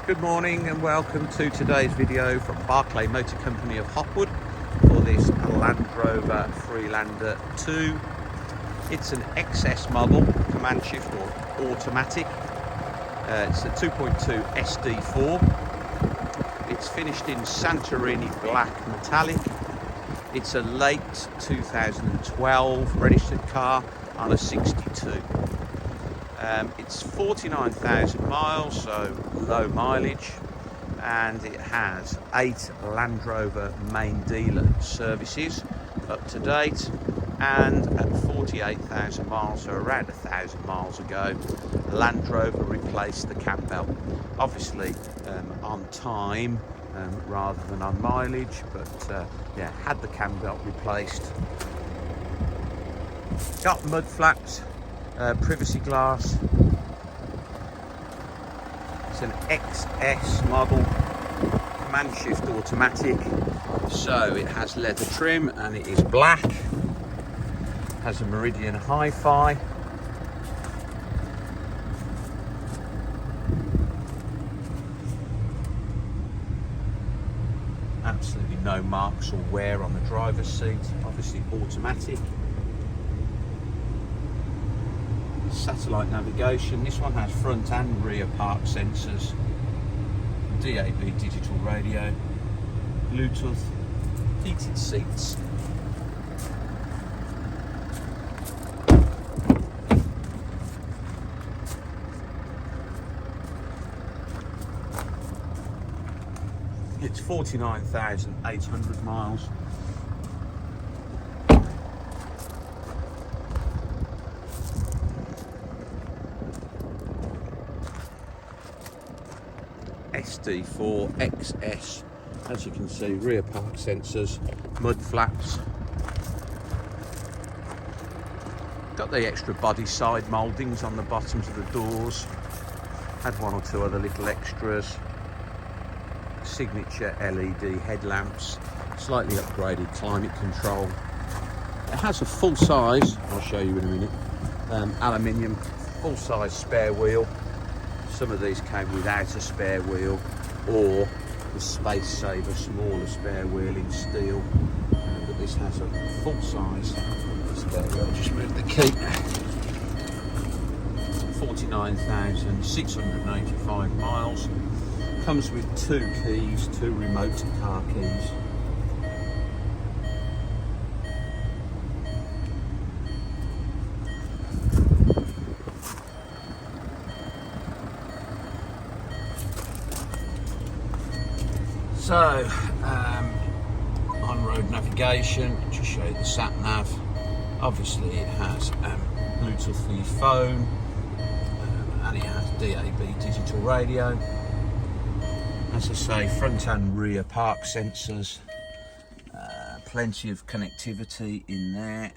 Good morning and welcome to today's video from Barclay Motor Company of Hopwood for this Land Rover Freelander 2. It's an XS model, CommandShift or automatic. It's a 2.2 SD4. It's finished in Santorini black metallic. It's a late 2012 registered car on a 62. It's 49,000 miles, so low mileage, and it has 8 Land Rover main dealer services up to date, and at 48,000 miles, so around 1,000 miles ago, Land Rover replaced the cam belt. Obviously on time rather than on mileage, but yeah, had the cam belt replaced. Got mud flaps, privacy glass. It's an XS model, CommandShift automatic, so it has leather trim and it is black. Has a Meridian Hi-Fi. Absolutely no marks or wear on the driver's seat. Obviously automatic. Satellite navigation. This one has front and rear park sensors, DAB digital radio, Bluetooth, heated seats. It's 49,800 miles. SD4 XS, as you can see, rear park sensors, mud flaps. Got the extra body side mouldings on the bottoms of the doors. Had one or two other little extras. Signature LED headlamps, slightly upgraded climate control. It has a full size, I'll show you in a minute, aluminium full size spare wheel. Some of these came without a spare wheel, or the Space Saver smaller spare wheel in steel, but this has a full size spare wheel. I'll just move the key. 49,695 miles. Comes with 2 keys, 2 remote car keys. So, on-road navigation, just show you the sat-nav. Obviously it has Bluetooth for your phone, and it has DAB digital radio. As I say, front and rear park sensors, plenty of connectivity in there.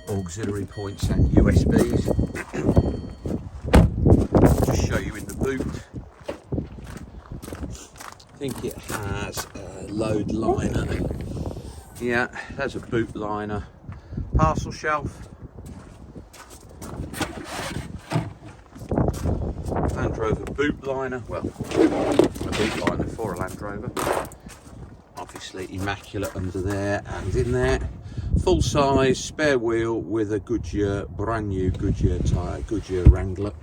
Auxiliary points and USBs. Just show you in the boot. I think it has a load liner. Yeah, there's a boot liner. Parcel shelf. Land Rover boot liner. Well, a boot liner for a Land Rover. Obviously immaculate under there and in there. Full size spare wheel with a Goodyear, brand new Goodyear tyre, Goodyear Wrangler.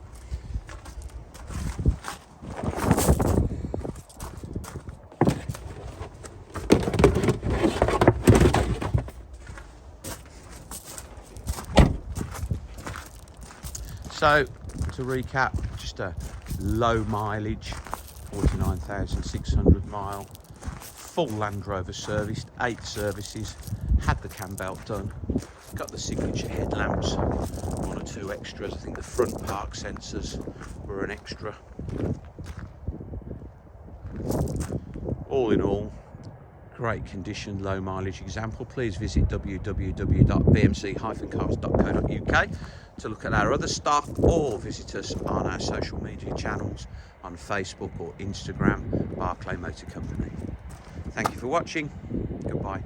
So, to recap, just a low mileage, 49,600 mile, full Land Rover serviced, 8 services, had the cam belt done, got the signature headlamps, 1 or 2 extras. I think the front park sensors were an extra. All in all, great condition, low mileage example. Please visit www.bmc-cars.co.uk to look at our other stock, or visit us on our social media channels on Facebook or Instagram, Barclay Motor Company. Thank you for watching. Goodbye.